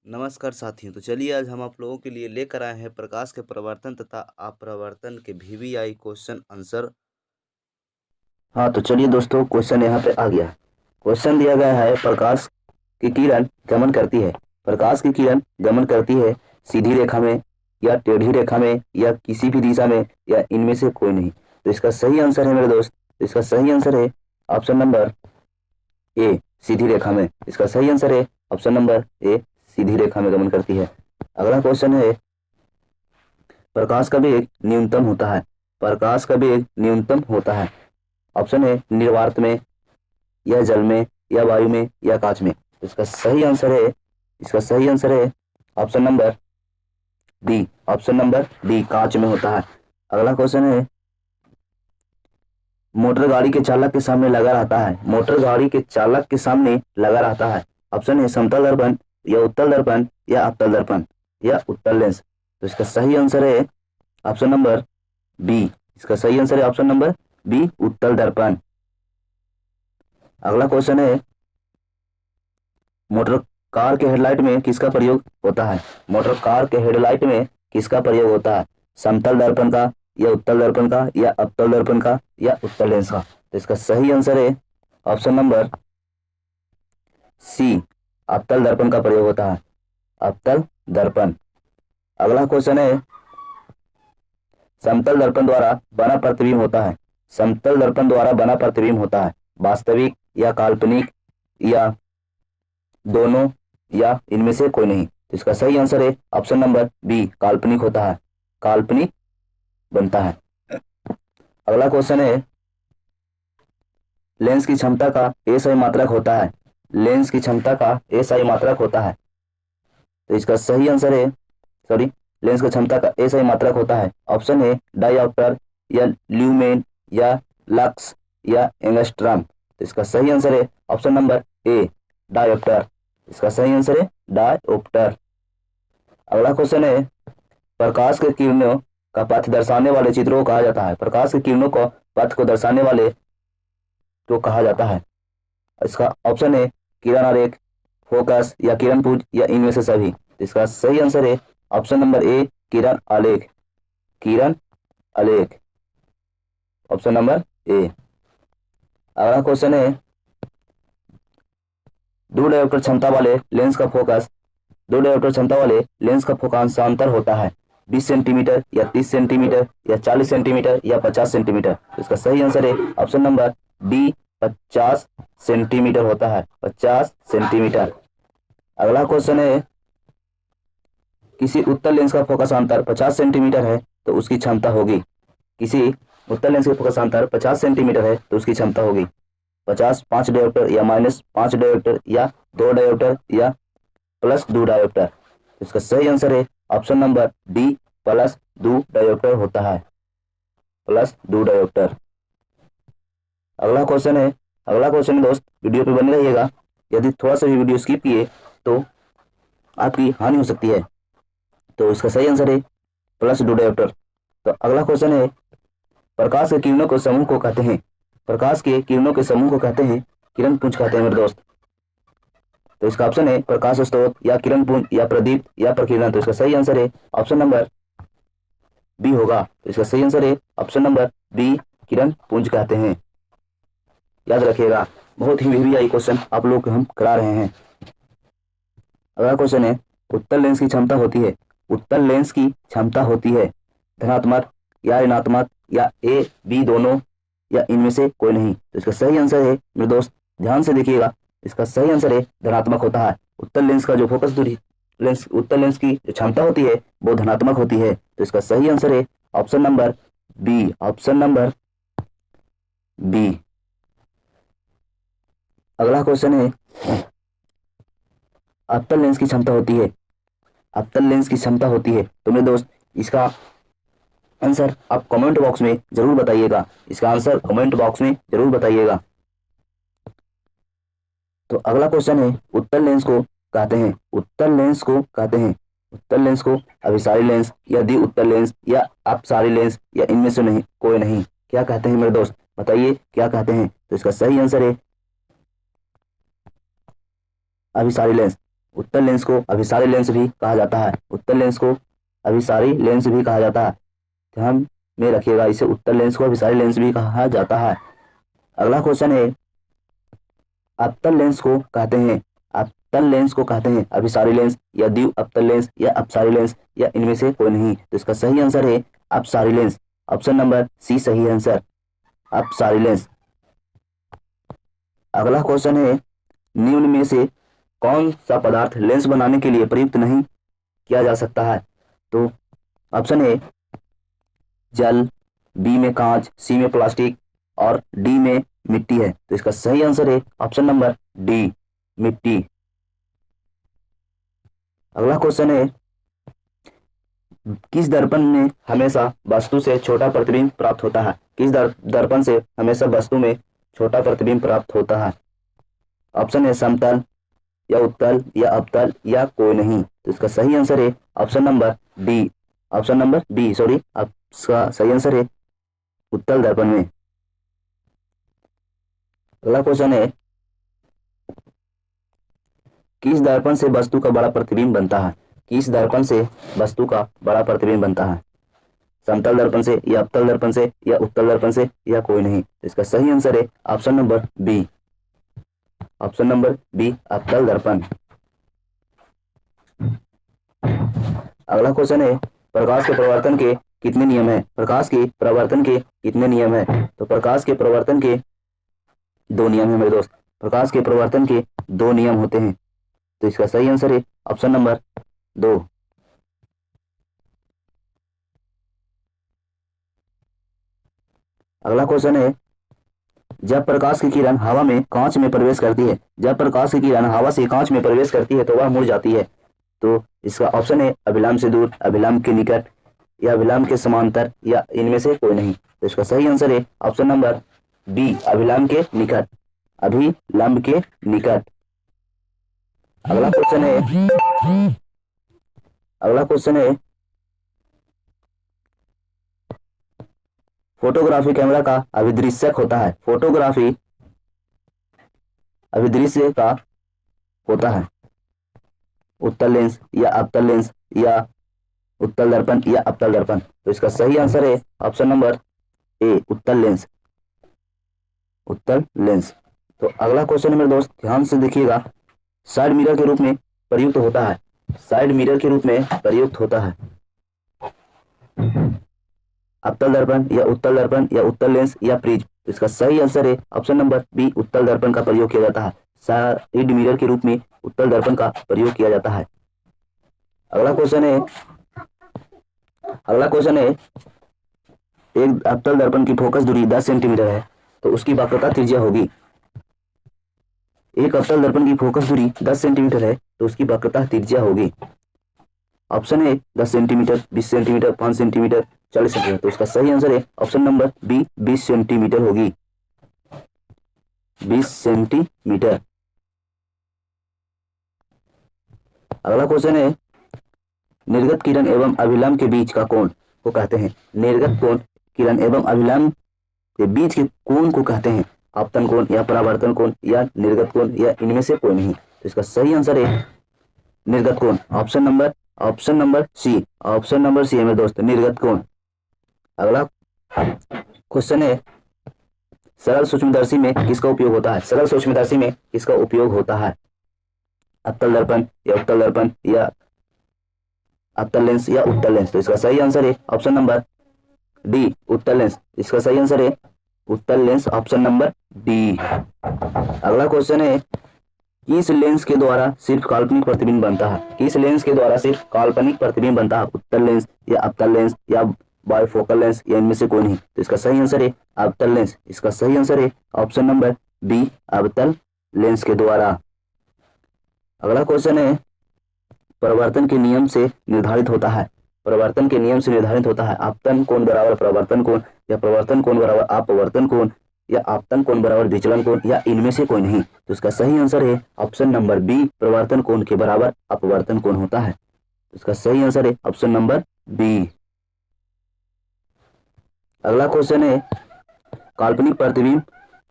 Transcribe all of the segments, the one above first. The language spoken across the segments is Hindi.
नमस्कार साथियों, तो चलिए आज हम आप लोगों के लिए लेकर आए हैं प्रकाश के प्रवर्तन तथा अपवर्तन के वीवीआई क्वेश्चन आंसर। हाँ, तो चलिए दोस्तों, क्वेश्चन यहाँ पे आ गया। क्वेश्चन दिया गया है, प्रकाश की किरण गमन करती है। प्रकाश की किरण गमन करती है सीधी रेखा में या टेढ़ी रेखा में या किसी भी दिशा में या इनमें से कोई नहीं। तो इसका सही आंसर है मेरे दोस्त, इसका सही आंसर है ऑप्शन नंबर ए, सीधी रेखा में। इसका सही आंसर है ऑप्शन नंबर ए, सीधी रेखा में गमन करती है। अगला क्वेश्चन है, प्रकाश का वेग न्यूनतम होता है। प्रकाश का वेग न्यूनतम होता है। ऑप्शन है निर्वात में या जल में या वायु में या कांच में। इसका सही आंसर है, इसका सही आंसर है option number D, option number D, कांच में होता है। अगला क्वेश्चन है, मोटर गाड़ी के चालक के सामने लगा रहता है। मोटर गाड़ी के चालक के सामने लगा रहता है। ऑप्शन है समतल दर्पण या उत्तल दर्पण या अवतल दर्पण या उत्तल लेंस। तो इसका सही आंसर है ऑप्शन नंबर बी, इसका सही आंसर है ऑप्शन नंबर बी, उत्तल दर्पण। अगला क्वेश्चन है, मोटर कार के हेडलाइट में किसका प्रयोग होता है। मोटर कार के हेडलाइट में किसका प्रयोग होता है। समतल दर्पण का या उत्तल दर्पण का या अवतल दर्पण का या उत्तल लेंस का। तो इसका सही आंसर है ऑप्शन नंबर सी, अवतल दर्पण का प्रयोग होता है, अवतल दर्पण। अगला क्वेश्चन है, समतल दर्पण द्वारा बना प्रतिबिंब होता है। समतल दर्पण द्वारा बना प्रतिबिंब होता है वास्तविक या काल्पनिक या दोनों या इनमें से कोई नहीं। तो इसका सही आंसर है ऑप्शन नंबर बी, काल्पनिक होता है, काल्पनिक बनता है। अगला क्वेश्चन है, लेंस की क्षमता का एसआई मात्रक होता है। लेंस की क्षमता का एसआई मात्रक होता है। तो इसका सही आंसर है, सॉरी, लेंस की क्षमता का एसआई मात्रक होता है। ऑप्शन है डायऑप्टर या ल्यूमेन या लक्स या एंगस्ट्रॉम। तो इसका सही आंसर है ऑप्शन नंबर ए, डायऑप्टर। इसका सही आंसर है डायऑप्टर। अगला क्वेश्चन है, प्रकाश के किरणों का पथ दर्शाने वाले चित्रों को कहा जाता है। प्रकाश की किरणों को पथ को दर्शाने वाले को कहा जाता है। इसका ऑप्शन है किरण आरेख, फोकस या किरण पुंज या इनमें से सभी। इसका सही आंसर है ऑप्शन नंबर ए, किरण आलेख, किरण आलेख, ऑप्शन नंबर ए। अगला क्वेश्चन है, दो डायोप्टर क्षमता वाले लेंस का फोकस, दो डायोप्टर क्षमता वाले लेंस का फोकांशांतर होता है 20 सेंटीमीटर या 30 सेंटीमीटर या 40 सेंटीमीटर या 50 सेंटीमीटर। इसका सही आंसर है ऑप्शन नंबर डी, 50 सेंटीमीटर होता है, 50 सेंटीमीटर। अगला क्वेश्चन है, किसी उत्तल लेंस का फोकसांतर 50 सेंटीमीटर है तो उसकी क्षमता होगी। किसी उत्तल लेंस का फोकसांतर 50 सेंटीमीटर है तो उसकी क्षमता होगी 50, 5 डायोप्टर या -5 डायोप्टर या 2 डायोप्टर या +2 डायोप्टर। इसका सही आंसर है ऑप्शन नंबर डी, +2 डायोप्टर होता है, +2 डायोप्टर। अगला क्वेश्चन है, अगला क्वेश्चन दोस्त, वीडियो पे बने रहिएगा। यदि थोड़ा सा भी वीडियो स्किप किए तो आपकी हानि हो सकती है। तो इसका सही आंसर है +2 डायोप्टर। तो अगला क्वेश्चन है, प्रकाश के किरणों के समूह को कहते हैं, प्रकाश के किरणों के समूह को कहते हैं किरण पुंज कहते हैं मेरे दोस्त। तो इसका ऑप्शन है प्रकाश स्रोत या किरण पुंज या प्रदीप या प्रकीर्णन। तो इसका सही आंसर है ऑप्शन नंबर बी होगा। तो इसका सही आंसर है ऑप्शन नंबर बी, किरण पुंज कहते हैं। याद रखिएगा, बहुत ही वीवीआई क्वेश्चन आप लोग को हम करा रहे हैं। अगला क्वेश्चन है, उत्तल लेंस की क्षमता होती है, उत्तल लेंस की क्षमता होती है धनात्मक या ऋणात्मक या ए बी दोनों या इनमें से कोई नहीं। तो इसका सही आंसर है मेरे दोस्त, ध्यान से देखिएगा, इसका सही आंसर है धनात्मक होता है। उत्तल लेंस का जो फोकस दूरी लेंस, उत्तल लेंस की जो क्षमता होती है वो धनात्मक होती है। तो इसका सही आंसर है option number B, option number B. अगला क्वेश्चन है, अवतल लेंस की क्षमता होती है, अवतल लेंस की क्षमता होती है। तो मेरे दोस्त, इसका आंसर आप कमेंट बॉक्स में जरूर बताइएगा, इसका आंसर कमेंट बॉक्स में जरूर बताइएगा। तो अगला क्वेश्चन है, उत्तल लेंस को कहते हैं, उत्तल लेंस को कहते हैं, उत्तल लेंस को अभिसारी लेंस या द्वि उत्तल लेंस या अपसारी लेंस या इनमें से नहीं कोई नहीं, क्या कहते हैं मेरे दोस्त, बताइए क्या कहते हैं। तो इसका सही आंसर है अभिसारी लेंस, उत्तल लेंस को अभिसारी लेंस भी कहा जाता है। उत्तल लेंस को अभिसारी लेंस भी कहा जाता है। ध्यान में रखिएगा, इसे उत्तल लेंस को अभिसारी लेंस भी कहा जाता है। अगला क्वेश्चन है, अवतल लेंस को कहते हैं, अवतल लेंस को कहते हैं अभिसारी लेंस या द्वि अवतल लेंस या अपसारी लेंस या इनमें से कोई नहीं। तो इसका सही आंसर है अपसारी लेंस। ऑप्शन नंबर सी सही आंसर, अपसारी लेंस। अगला क्वेश्चन है, निम्न में से कौन सा पदार्थ लेंस बनाने के लिए प्रयुक्त नहीं किया जा सकता है? तो ऑप्शन है जल, बी में कांच, सी में प्लास्टिक और डी में मिट्टी है। तो इसका सही आंसर है ऑप्शन नंबर डी, मिट्टी। अगला क्वेश्चन है, किस दर्पण में हमेशा वस्तु से छोटा प्रतिबिंब प्राप्त होता है? किस दर्पण से हमेशा वस्तु में छोटा प्रतिबिंब प्राप्त होता है? ऑप्शन है समतल या उत्तल या अवतल या कोई नहीं। तो इसका सही आंसर है option number D, option number B sorry, इसका सही आंसर है उत्तल दर्पण में। अगला क्वेश्चन है, किस दर्पण से वस्तु का बड़ा प्रतिबिंब बनता है? किस दर्पण से वस्तु का बड़ा प्रतिबिंब बनता है? समतल दर्पण से या अवतल दर्पण से या उत्तल दर्पण से या कोई नहीं। तो इसका सही आंसर है option number B, option number B, अवतल दर्पण। अगला क्वेश्चन है, प्रकाश के प्रवर्तन के कितने नियम है? प्रकाश के प्रवर्तन के कितने नियम है? तो प्रकाश के प्रवर्तन के दो नियम है मेरे दोस्त। प्रकाश के प्रवर्तन के दो नियम होते हैं। तो इसका सही आंसर है ऑप्शन नंबर 2। अगला क्वेश्चन है, जब प्रकाश की किरण हवा में कांच में प्रवेश करती है, जब प्रकाश की किरण हवा से कांच में प्रवेश करती है तो वह मुड़ जाती है। तो इसका ऑप्शन है अभिलंब से दूर, अभिलंब के निकट या अभिलंब के समांतर या इनमें से कोई नहीं। तो इसका सही आंसर है ऑप्शन नंबर बी, अभिलंब के निकट, अभिलंब के निकट। अगला क्वेश्चन है, अगला क्वेश्चन है, फोटोग्राफी कैमरा का अभिदृश्यक होता है। फोटोग्राफी अभिदृश्य का होता है उत्तल लेंस या अवतल लेंस या उत्तल दर्पण या अवतल दर्पण। तो इसका सही आंसर है ऑप्शन नंबर ए, उत्तल लेंस, उत्तल लेंस। तो अगला क्वेश्चन है मेरे दोस्त, ध्यान से देखिएगा, साइड मिरर के रूप में प्रयुक्त होता है, साइड मिरर के रूप में प्रयुक्त होता है अवतल दर्पण या उत्तल दर्पण या उत्तल लेंस या प्रिज्म। तो इसका सही आंसर है ऑप्शन नंबर बी, उत्तल दर्पण का प्रयोग किया जाता है। साइड मिरर के रूप में उत्तल दर्पण का प्रयोग किया जाता है। अगला क्वेश्चन है, अगला क्वेश्चन है, एक अवतल दर्पण की फोकस दूरी 10 सेंटीमीटर है तो उसकी वक्रता त्रिज्या होगी। एक अवतल दर्पण की फोकस दूरी 10 सेंटीमीटर है तो उसकी वक्रता त्रिज्या होगी। ऑप्शन है 10 सेंटीमीटर, 20 सेंटीमीटर, 5 सेंटीमीटर, 40 सेंटीमीटर। तो इसका सही आंसर है ऑप्शन नंबर बी, 20 सेंटीमीटर होगी, 20 सेंटीमीटर। अगला क्वेश्चन है, निर्गत किरण एवं अभिलंब के बीच का कोण को कहते हैं। निर्गत कोण किरण एवं अभिलंब के बीच के कोण को कहते हैं आपतन कोण या परावर्तन कोण या निर्गत कोण या इनमें से कोई नहीं। तो इसका सही आंसर है निर्गत कोण, option number C, option number C है मेरे दोस्त, निर्गत कोण। अगला क्वेश्चन है, सरल सूक्ष्मदर्शी में किसका उपयोग होता है? सरल सूक्ष्मदर्शी में किसका उपयोग होता है? अवतल दर्पण या उत्तल दर्पण या अवतल लेंस या उत्तल लेंस। तो इसका सही आंसर है ऑप्शन नंबर डी, उत्तल लेंस। इसका सही आंसर है उत्तल लेंस, ऑप्शन नंबर डी। अगला क्वेश्चन है, किस लेंस के द्वारा सिर्फ काल्पनिक प्रतिबिंब बनता है? किस लेंस के द्वारा सिर्फ काल्पनिक प्रतिबिंब बनता है? उत्तल लेंस या अवतल लेंस या बायफोकल लेंस या इनमें से कोई नहीं। तो इसका सही आंसर है अवतल लेंस। इसका सही आंसर है ऑप्शन नंबर बी, अवतल लेंस के द्वारा। अगला क्वेश्चन है, प्रवर्तन के नियम से निर्धारित होता है, प्रवर्तन के नियम से निर्धारित होता है आपतन कोण बराबर प्रवर्तन कोण या प्रवर्तन कोण बराबर अपवर्तन कोण या आपतन कोण बराबर विचलन कोण या इनमें से कोई नहीं। तो इसका सही आंसर है ऑप्शन नंबर बी, प्रवर्तन कोण के बराबर अपवर्तन कोण होता है। इसका सही आंसर है ऑप्शन नंबर बी। अगला क्वेश्चन है, काल्पनिक प्रतिबिंब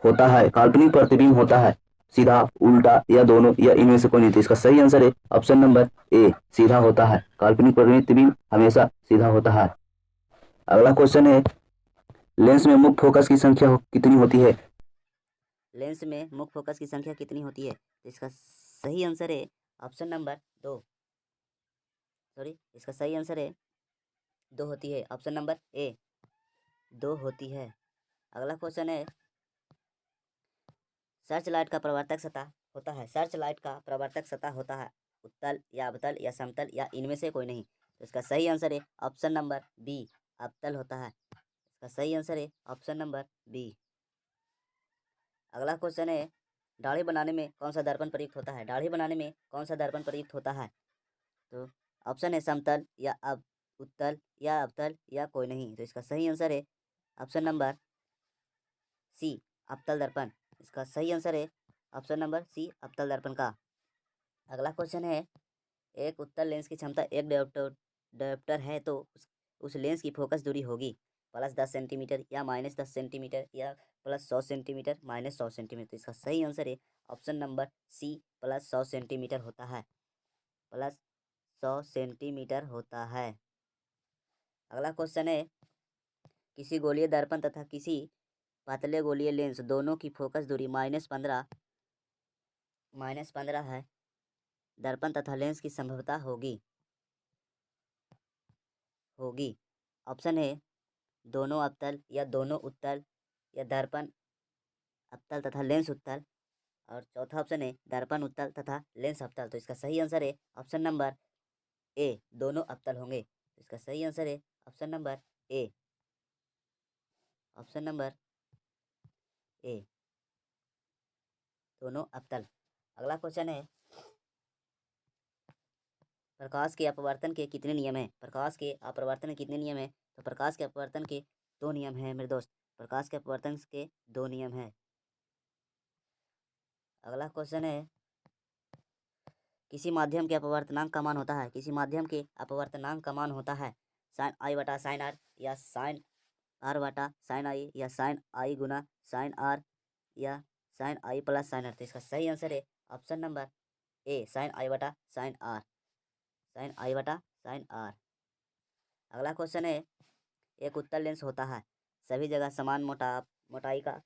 होता है, काल्पनिक प्रतिबिंब होता है सीधा, उल्टा या दोनों या इनमें से कोई नहीं। तो इसका सही आंसर है ऑप्शन नंबर ए, सीधा होता है। काल्पनिक प्रतिबिंब हमेशा सीधा होता है। अगला क्वेश्चन है, लेंस में मुख्य फोकस की संख्या कितनी होती है? लेंस में मुख्य फोकस की संख्या कितनी होती है? तो इसका सही आंसर है ऑप्शन नंबर 2। सॉरी, इसका सही आंसर है 2 होती है। ऑप्शन नंबर ए 2 होती है। अगला क्वेश्चन है, सर्च लाइट का प्रवर्तक सतह होता है। सर्च लाइट का प्रवर्तक सतह होता है उत्तल या अवतल या समतल या इनमें से कोई नहीं। तो इसका सही आंसर है ऑप्शन नंबर बी, अवतल होता है। इसका सही आंसर है ऑप्शन नंबर बी। अगला क्वेश्चन है, दाढ़ी बनाने में कौन सा दर्पण प्रयुक्त होता है? दाढ़ी बनाने में कौन सा दर्पण प्रयुक्त होता है? तो ऑप्शन है समतल या अब उत्तल या अवतल या कोई नहीं। तो इसका सही आंसर है ऑप्शन नंबर सी, अवतल दर्पण। इसका सही आंसर है ऑप्शन नंबर सी, अवतल दर्पण का। अगला क्वेश्चन है, एक उत्तल लेंस की क्षमता एक डायोप्टर है तो उस लेंस की फोकस दूरी होगी +10 सेंटीमीटर या -10 सेंटीमीटर या +100 सेंटीमीटर -100 सेंटीमीटर। तो इसका सही आंसर है ऑप्शन नंबर सी, +100 सेंटीमीटर होता है। +100 सेंटीमीटर होता है। अगला क्वेश्चन है, किसी गोलीय दर्पण तथा किसी पतले गोलीय लेंस दोनों की फोकस दूरी -15 है। दर्पण तथा लेंस की संभवता होगी। ऑप्शन है दोनों अवतल या दोनों उत्तल या दर्पण अवतल तथा लेंस उत्तल, और चौथा ऑप्शन है दर्पण उत्तल तथा लेंस अवतल। तो इसका सही आंसर है ऑप्शन नंबर ए, दोनों अवतल होंगे। तो इसका सही आंसर है option number A, option number ए, दोनों अवतल। अगला क्वेश्चन है, प्रकाश के अपवर्तन के कितने नियम हैं? प्रकाश के अपवर्तन के कितने नियम हैं? तो प्रकाश के अपवर्तन के 2 नियम हैं मेरे दोस्त। प्रकाश के अपवर्तन के 2 नियम हैं। अगला क्वेश्चन है, किसी माध्यम के अपवर्तनांक का मान होता है। किसी माध्यम के अपवर्तनांक का मान होता है साइन आई बटा साइन आर या साइन आर बटा साइन आई या साइन आई गुना साइन आर या sine I plus sine R. तो इसका सही आंसर है option number A, sine I बटा साइन आर, साइन आई बटा साइन आर। अगला क्वेश्चन है, एक उत्तल लेंस होता है सभी जगह समान मोटाई का,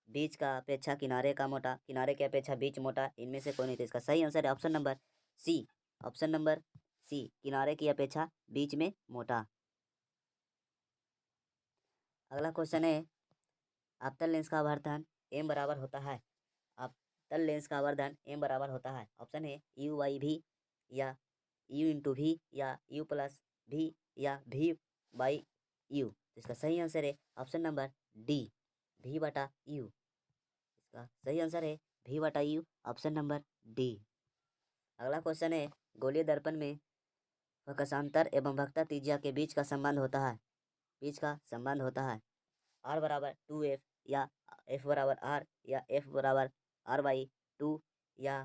बीच का अपेक्षा किनारे का मोटा, किनारे की अपेक्षा बीच मोटा, इनमें से कोई नहीं। तो इसका सही आंसर है option number C, option number C, किनारे की अपेक्षा बीच में मोटा। अगला क्वेश्चन है, अवतल लेंस का आवर्धन एम बराबर होता है। अवतल लेंस का आवर्धन एम बराबर होता है। ऑप्शन है यू बाई भी या यू इंटू भी या यू प्लस भी या भी बाई यू। इसका सही आंसर है ऑप्शन नंबर डी, भी बटा यू। इसका सही आंसर है भी बटा यू, ऑप्शन नंबर डी। अगला क्वेश्चन है, गोलीय दर्पण में फोकसांतर एवं वक्रता त्रिज्या के बीच का संबंध होता है। बीच का संबंध होता है आर बराबर 2f या एफ बराबर आर या एफ बराबर आर बाई 2 या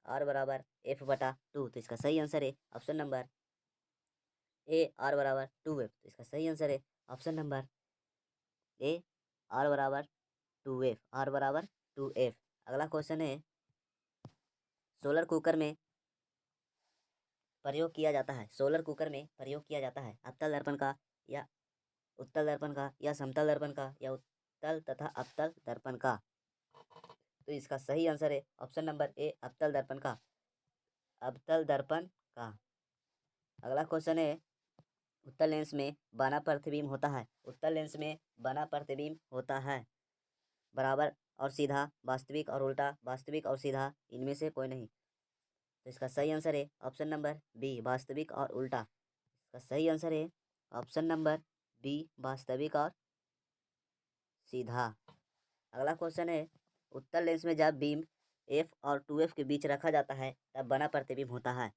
आर बराबर एफ बटा 2। तो इसका सही आंसर है ऑप्शन नंबर ए, आर बराबर 2f। तो इसका सही आंसर है ऑप्शन नंबर ए, आर बराबर 2f, आर बराबर 2f। अगला क्वेश्चन है, सोलर कुकर में प्रयोग किया जाता है। सोलर कुकर में प्रयोग किया जाता है अवतल दर्पण का या उत्तल दर्पण का या समतल दर्पण का या उत्तल तथा अवतल दर्पण का। तो इसका सही आंसर है ऑप्शन नंबर ए, अवतल दर्पण का, अवतल दर्पण का। अगला क्वेश्चन है, उत्तल लेंस में बना प्रतिबिंब होता है। उत्तल लेंस में बना प्रतिबिंब होता है बराबर और सीधा, वास्तविक और उल्टा, वास्तविक और सीधा, इनमें से कोई नहीं। तो इसका सही आंसर है ऑप्शन नंबर बी, वास्तविक और उल्टा। इसका सही आंसर है ऑप्शन नंबर बी, वास्तविक और सीधा। अगला क्वेश्चन है, उत्तल लेंस में जब बीम एफ और 2f के बीच रखा जाता है तब बना प्रतिबिंब होता है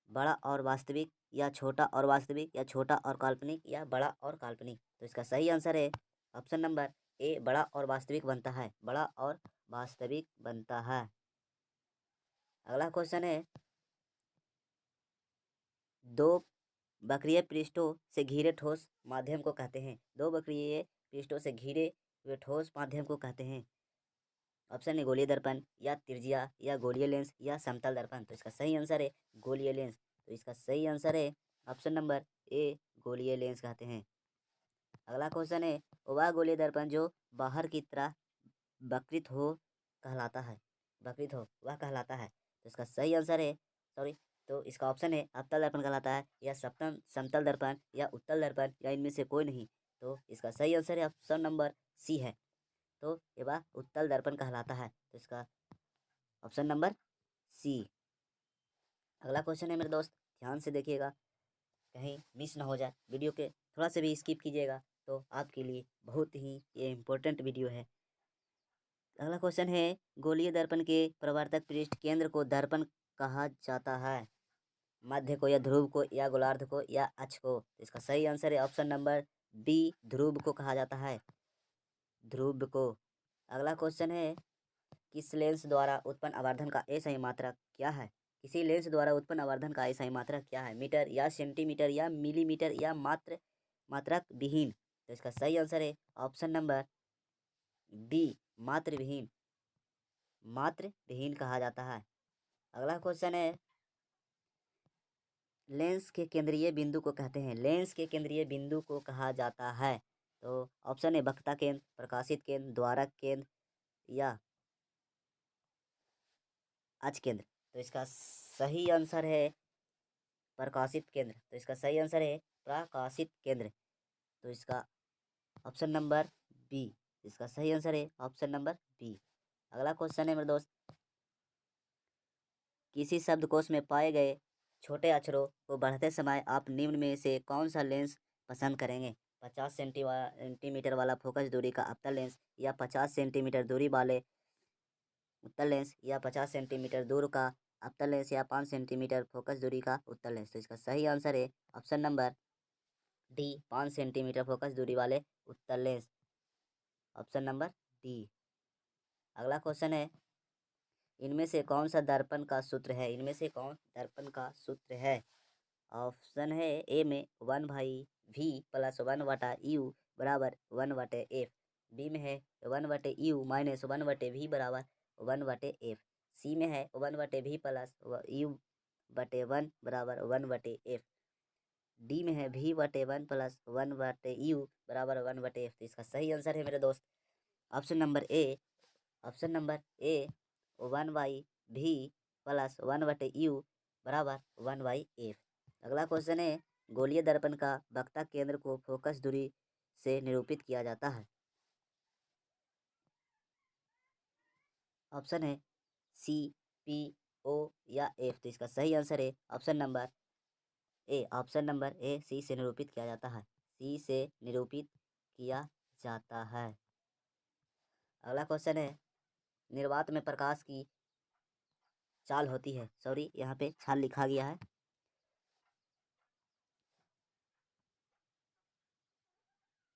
बड़ा और वास्तविक या छोटा और वास्तविक या छोटा और काल्पनिक या बड़ा और काल्पनिक। तो इसका सही आंसर है ऑप्शन नंबर ए, बड़ा और वास्तविक बनता है, बड़ा और वास्तविक बनता है। अगला क्वेश्चन है, दो वक्रीय पृष्ठों से घिरे ठोस माध्यम को कहते हैं। दो वक्रीय पृष्ठों से घिरे हुए ठोस माध्यम को कहते हैं। ऑप्शन है गोलीय दर्पण या त्रिज्या या गोलीय लेंस या समतल दर्पण। तो इसका सही आंसर है गोलीय लेंस। तो इसका सही आंसर है ऑप्शन नंबर ए, गोलीय लेंस कहते हैं। अगला क्वेश्चन है वह गोलीय दर्पण जो बाहर की तरह वक्रित हो कहलाता है। वक्रित हो वह कहलाता है। तो इसका सही आंसर है तो इसका ऑप्शन है अवतल दर्पण कहलाता है या सप्तम समतल दर्पण या उत्तल दर्पण या इनमें से कोई नहीं। तो इसका सही आंसर है ऑप्शन नंबर सी है। तो ये वह उत्तल दर्पण कहलाता है। तो इसका ऑप्शन नंबर सी। अगला क्वेश्चन है मेरे दोस्त, ध्यान से देखिएगा, कहीं मिस ना हो जाए। वीडियो के थोड़ा सा भी स्किप कीजिएगा तो आपके लिए बहुत ही ये इम्पोर्टेंट वीडियो है। अगला क्वेश्चन है गोलीय दर्पण के प्रवर्तक पृष्ठ केंद्र को दर्पण कहा जाता है। मध्य को या ध्रुव को या गोलार्ध को या अक्ष को। तो इसका सही आंसर है ऑप्शन नंबर बी, ध्रुव को कहा जाता है, ध्रुव को। अगला क्वेश्चन है किस लेंस द्वारा उत्पन्न आवर्धन का असही मात्रक क्या है। किसी लेंस द्वारा उत्पन्न आवर्धन का असही मात्रक क्या है। मीटर या सेंटीमीटर या मिलीमीटर या मात्रक विहीन। तो इसका सही आंसर है ऑप्शन नंबर बी, मात्र विहीन, मात्र विहीन कहा जाता है। अगला क्वेश्चन है लेंस के केंद्रीय बिंदु को कहते हैं। लेंस के केंद्रीय बिंदु को कहा जाता है। तो ऑप्शन है वक्रता केंद्र, प्रकाशित केंद्र, द्वारक केंद्र या अक्ष केंद्र। तो इसका सही आंसर है प्रकाशित केंद्र। तो इसका सही आंसर है प्रकाशित केंद्र। तो इसका ऑप्शन नंबर बी, इसका सही आंसर है ऑप्शन नंबर बी। अगला क्वेश्चन है मेरे दोस्त, किसी शब्दकोश में पाए गए छोटे अक्षरों को बढ़ते समय आप निम्न में से कौन सा लेंस पसंद करेंगे। 50 सेंटीमीटर वाला फोकस दूरी का अवतल लेंस या 50 सेंटीमीटर दूरी वाले उत्तल लेंस या 50 सेंटीमीटर दूर का अवतल लेंस या 5 सेंटीमीटर फोकस दूरी का उत्तल लेंस। तो इसका सही आंसर है option number D, 5 centimetre focus दूरी वाले उत्तल लेंस, ऑप्शन नंबर डी। अगला क्वेश्चन है इनमें से कौन सा दर्पण का सूत्र है। इनमें से कौन दर्पण का सूत्र है। ऑप्शन है ए में 1/v प्लस 1/u बराबर 1/f। बी में है 1/u माइनस 1/v बराबर 1/f। सी में है 1/v प्लस u/1 बराबर 1/f। डी में है v/1 प्लस 1/u बराबर 1/f। तो इसका सही आंसर है मेरे दोस्त option number A, option number A 1/v plus 1/u बराबर 1/f। अगला क्वेश्चन है गोलीय दर्पण का वक्रता केंद्र को फोकस दूरी से निरूपित किया जाता है। ऑप्शन है सी, पी, ओ या एफ। तो इसका सही आंसर है option number A, option number A, C से निरूपित किया जाता है, सी से निरूपित किया जाता है। अगला क्वेश्चन है निर्वात में प्रकाश की चाल होती है। सॉरी, यहाँ पे छाल लिखा गया है,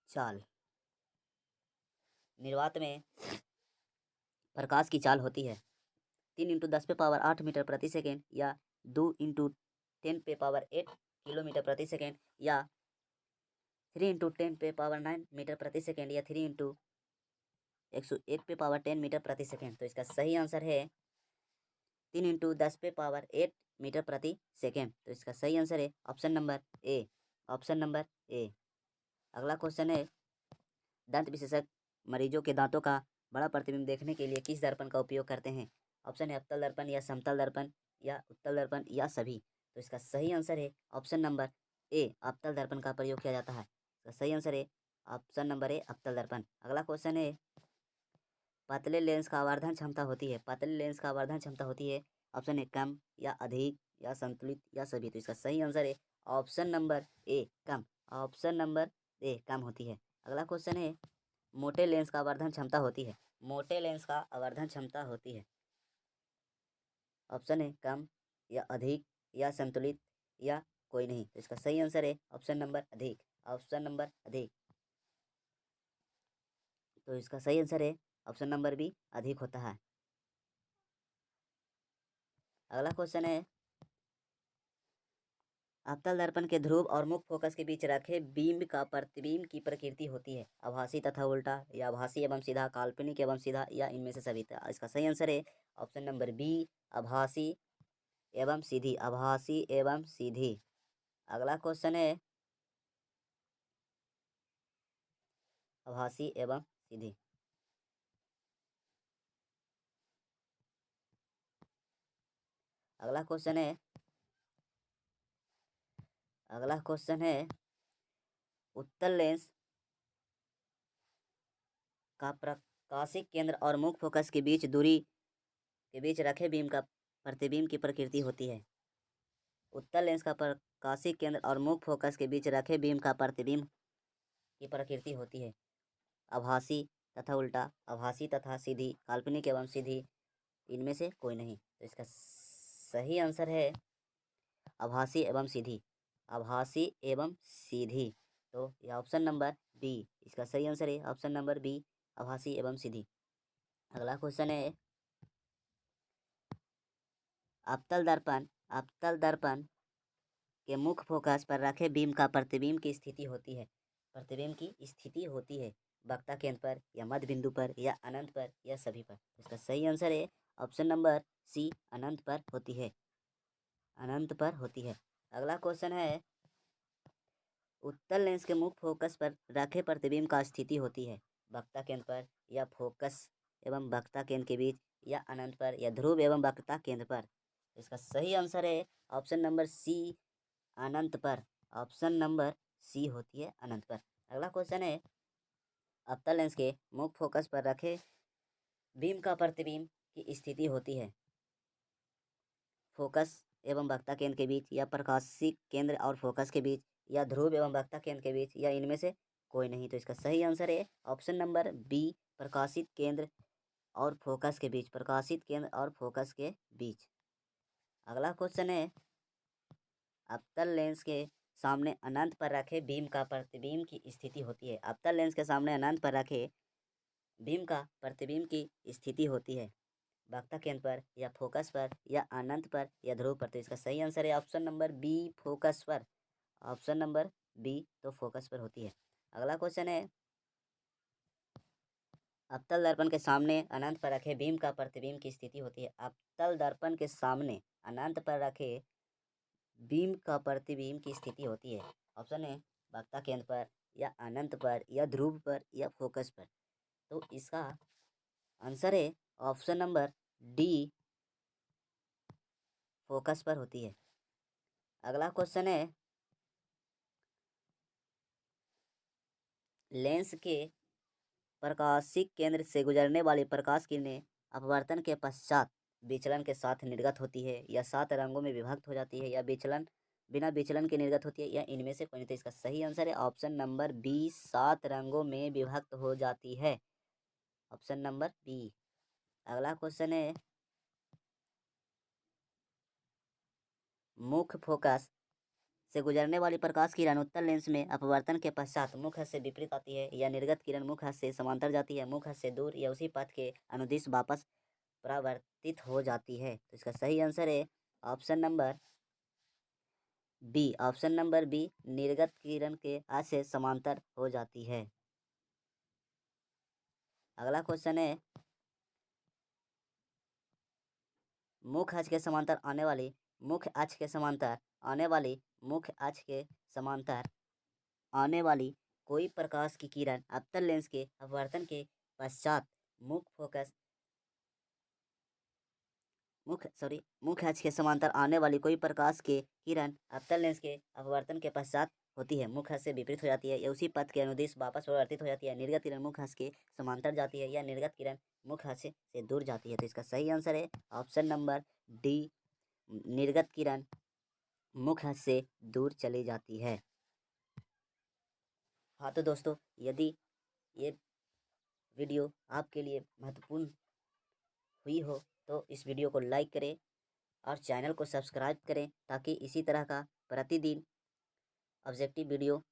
चाल। निर्वात में प्रकाश की चाल होती है 3 × 10⁸ मीटर प्रति सेकेंड या 2 × 10⁸ किलोमीटर प्रति सेकेंड या 3 × 10⁹ मीटर प्रति सेकेंड या 3 × 101⁻10 मीटर प्रति सेकेंड। तो इसका सही आंसर है 3 × 10⁸ मीटर प्रति सेकेंड। तो इसका सही आंसर है option number A, option number ए। अगला क्वेश्चन है दंत विशेषज्ञ मरीजों के दांतों का बड़ा प्रतिबिंब देखने के लिए किस दर्पण का उपयोग करते हैं। ऑप्शन है अवतल दर्पण या समतल दर्पण या उत्तल दर्पण या सभी। तो इसका सही आंसर है ऑप्शन नंबर ए, अवतल दर्पण का प्रयोग किया जाता है। इसका सही आंसर है ऑप्शन नंबर ए, अवतल दर्पण। अगला क्वेश्चन है पतले लेंस का आवर्धन क्षमता होती है। पतले लेंस का आवर्धन क्षमता होती है ऑप्शन है कम या अधिक या संतुलित या सभी। तो इसका सही आंसर है ऑप्शन नंबर ए, कम, ऑप्शन नंबर ए, कम होती है। अगला क्वेश्चन है मोटे लेंस का आवर्धन क्षमता होती है। मोटे लेंस का आवर्धन क्षमता होती है ऑप्शन है कम या अधिक या संतुलित या कोई नहीं। तो इसका सही आंसर है ऑप्शन नंबर अधिक, ऑप्शन नंबर अधिक। तो इसका सही आंसर है ऑप्शन नंबर बी, अधिक होता है। अगला क्वेश्चन है अवतल दर्पण के ध्रुव और मुख्य फोकस के बीच रखे बीम का प्रतिबिंब की प्रकृति होती है आभासी तथा उल्टा, या आभासी एवं सीधा, काल्पनिक एवं सीधा, या इनमें से सभी। इसका सही आंसर है ऑप्शन नंबर बी, आभासी एवं सीधी। आभासी एवं सीधी। अगला क्वेश्चन है आभासी एवं सीधी। अगला क्वेश्चन है उत्तल लेंस का प्रकाशिक केंद्र और मुख्य फोकस के बीच दूरी के बीच रखे बीम का प्रतिबिंब की प्रकृति होती है। उत्तल लेंस का प्रकाशिक केंद्र और मुख्य फोकस के बीच रखे बीम का प्रतिबिंब की प्रकृति होती है आभासी तथा उल्टा, आभासी तथा सीधी, काल्पनिक एवं सीधी, इनमें से कोई नहीं। तो इसका सही आंसर है आभासी एवं सीधी। आभासी एवं सीधी। तो यह ऑप्शन नंबर बी इसका सही आंसर है, ऑप्शन नंबर बी, आभासी एवं सीधी। अगला क्वेश्चन है अवतल दर्पण के मुख्य फोकस पर रखे बीम का प्रतिबिंब की स्थिति होती है। प्रतिबिंब की स्थिति होती है वक्ता केंद्र पर, या मध्य बिंदु पर, या अनंत पर, या सभी पर। इसका सही आंसर है ऑप्शन नंबर सी, अनंत पर होती है। अनंत पर होती है। अगला क्वेश्चन है उत्तल लेंस के मुख्य फोकस पर रखे प्रतिबिंब का स्थिति होती है वक्ता केंद्र पर, या फोकस एवं वक्ता केंद्र के बीच, या अनंत पर, या ध्रुव एवं वक्ता केंद्र पर। इसका सही आंसर है ऑप्शन नंबर सी, अनंत पर। ऑप्शन नंबर सी होती है अनंत पर। अगला क्वेश्चन है अवतल लेंस के मुख्य फोकस पर रखे बीम का प्रतिबिंब की स्थिति होती है फोकस एवं वक्ता केंद्र के बीच, या प्रकाशिक केंद्र और फोकस के बीच, या ध्रुव एवं वक्ता केंद्र के बीच, या इनमें से कोई नहीं। तो इसका सही आंसर है ऑप्शन नंबर बी, प्रकाशित केंद्र और फोकस के बीच। प्रकाशित केंद्र और फोकस के बीच। अगला क्वेश्चन है अवतल लेंस के सामने अनंत पर रखे बीम का प्रतिबिंब की स्थिति होती है। अवतल लेंस के सामने अनंत पर रखे बीम का प्रतिबिंब की स्थिति होती है वक्ता केंद्र पर, या फोकस पर, या अनंत पर, या ध्रुव पर। तो इसका सही आंसर है ऑप्शन नंबर बी, फोकस पर। ऑप्शन नंबर बी, तो फोकस पर होती है। अगला क्वेश्चन है अवतल दर्पण के सामने अनंत पर रखे बीम का प्रतिबिंब की स्थिति होती है। अवतल दर्पण के सामने अनंत पर रखे बीम का प्रतिबिंब की स्थिति होती है। ऑप्शन है वक्ता केंद्र पर, या अनंत पर, या ध्रुव पर, या फोकस पर। तो इसका आंसर है ऑप्शन नंबर डी, फोकस पर होती है। अगला क्वेश्चन है लेंस के प्रकाशिक केंद्र से गुजरने वाली प्रकाश किरणें अपवर्तन के पश्चात विचलन के साथ निर्गत होती है, या 7 रंगों में विभक्त हो जाती है, या बिना विचलन के निर्गत होती है, या इनमें से कोई नहीं। तो इसका सही आंसर है ऑप्शन नंबर बी, 7 रंगों में विभक्त हो जाती है। Option number B. अगला क्वेश्चन है मुख्य फोकस से गुजरने वाली प्रकाश किरण उत्तल लेंस में अपवर्तन के पश्चात मुख्य से विपरीत आती है, या निर्गत किरण मुख्य से समांतर जाती है, मुख्य से दूर, या उसी पथ के अनुदिश वापस परावर्तित हो जाती है। तो इसका सही आंसर है option number B. Option number B, निर्गत किरण के अक्ष से समांतर हो जाती है। अगला क्वेश्चन है मुख्य अक्ष के समांतर आने वाली मुख्य अक्ष के समांतर आने वाली मुख्य अक्ष के समांतर आने वाली कोई प्रकाश की किरण अवतल लेंस के अपवर्तन के पश्चात मुख्य अक्ष के समांतर आने वाली कोई प्रकाश की किरण अवतल लेंस के अपवर्तन के पश्चात होती है, मुख्य अक्ष से विपरीत हो जाती है, या उसी पथ के अनुदिश वापस परिवर्तित हो जाती है। निर्गत किरण मुख्य अक्ष के समांतर जाती है, या निर्गत किरण मुख्य अक्ष से दूर जाती है। तो इसका सही आंसर है ऑप्शन नंबर डी, निर्गत किरण मुख्य अक्ष से दूर चली जाती है। हाँ तो दोस्तों, यदि ये वीडियो आपके लिए महत्वपूर्ण हुई हो तो इस वीडियो को लाइक करें और चैनल को सब्सक्राइब करें, ताकि इसी तरह का प्रतिदिन ऑब्जेक्टिव वीडियो